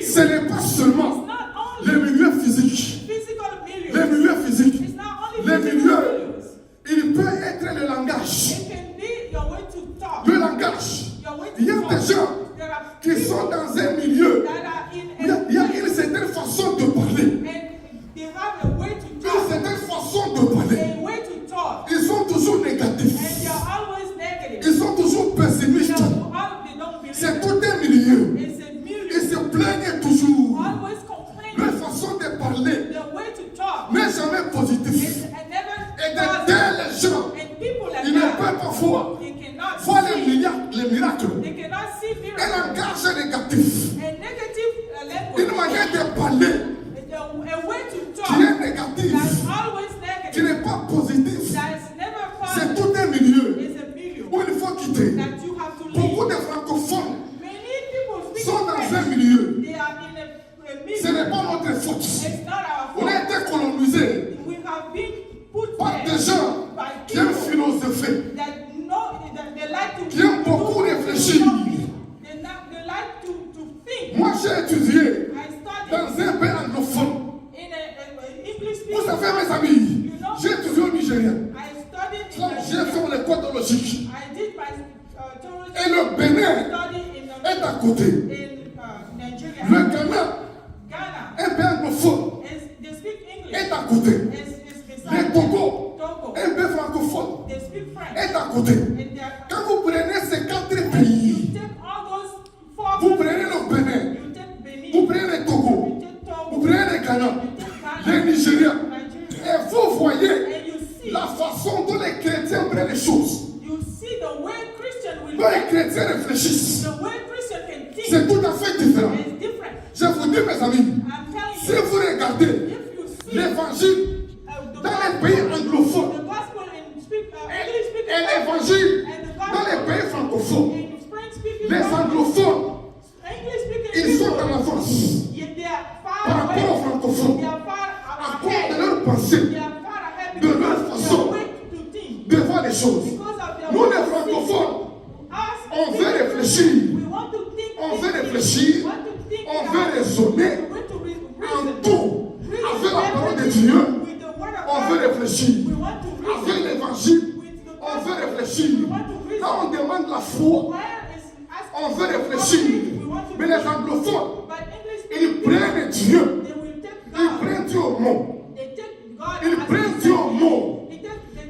Ce n'est pas seulement les milieux physiques. Les milieux physiques. Les milieux, il peut être le langage. Le langage. Il y a des gens qui sont dans un milieu. Il y a une certaine façon de parler. Une certaine façon de parler. Ils sont toujours négatifs. Ils sont toujours pessimistes. C'est tout un milieu. Ils se plaignent toujours. Leur façon de parler n'est jamais positive. Et de tels gens, ils ne peuvent pas voir les miracles. Un langage négatif. Une manière de parler qui est négative, qui n'est pas positive. C'est tout un milieu où il faut quitter. Beaucoup de francophones sont dans un milieu. Ce n'est pas notre faute. On a été colonisés par des gens qui aiment philosopher, qui aiment beaucoup réfléchir. Moi, j'ai étudié dans un pays anglophone. Vous savez, mes amis, j'ai étudié au Nigeria. J'ai fait l'école théologique. Et le Bénin est à côté. Le Ghana, un pays anglophone, est à côté. Le Togo, un pays francophone, est à côté. Quand vous prenez ces 4 pays, vous prenez le Bénin, vous prenez le Togo, vous prenez le Ghana, le Nigeria, et vous voyez la façon dont les chrétiens prennent les choses. Dont les chrétiens réfléchissent. C'est tout à fait différent. Je vous dis, mes amis, si vous regardez l'évangile dans les pays anglophones et l'évangile dans les pays francophones, les anglophones, ils sont en avance par rapport aux francophones, à cause de leur pensée, de leur façon de voir les choses. Nous, les francophones, on veut réfléchir, on veut raisonner en tout avec la parole de Dieu. On veut réfléchir avec l'évangile, on veut réfléchir. Quand on demande la foi, on veut réfléchir. Mais les anglophones, ils prennent Dieu. Ils prennent Dieu au mot. Ils prennent Dieu au mot.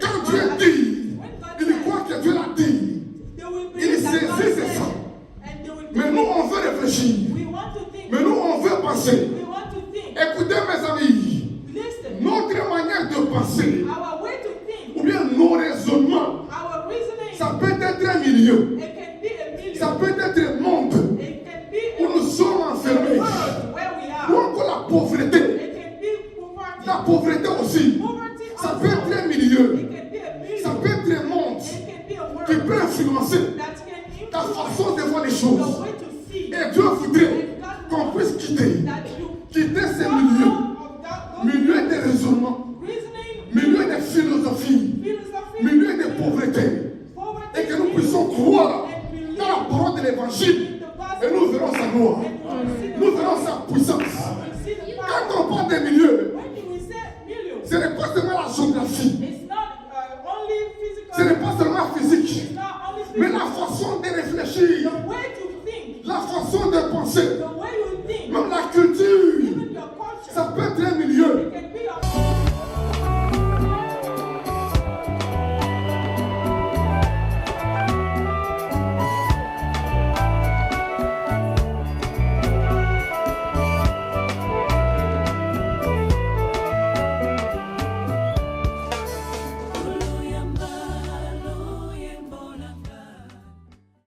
Quand Dieu dit, ils croient que Dieu l'a dit. Ils saisissent ça. Mais nous, on veut réfléchir. Mais nous, on veut penser. Écoutez, mes amis, notre manière de penser, ou bien nos raisonnements, ça peut être un milieu. Ça peut être un monde où nous sommes enfermés. Ou encore la pauvreté. La pauvreté aussi. Ça peut être un milieu. Ça peut être un monde qui peut influencer ta façon de voir les choses. Et Dieu voudrait qu'on puisse quitter ces milieux de raisonnement, milieu de philosophie, milieu de pauvreté, et que nous puissions croire dans la parole de l'évangile, et nous verrons sa gloire, nous verrons sa puissance,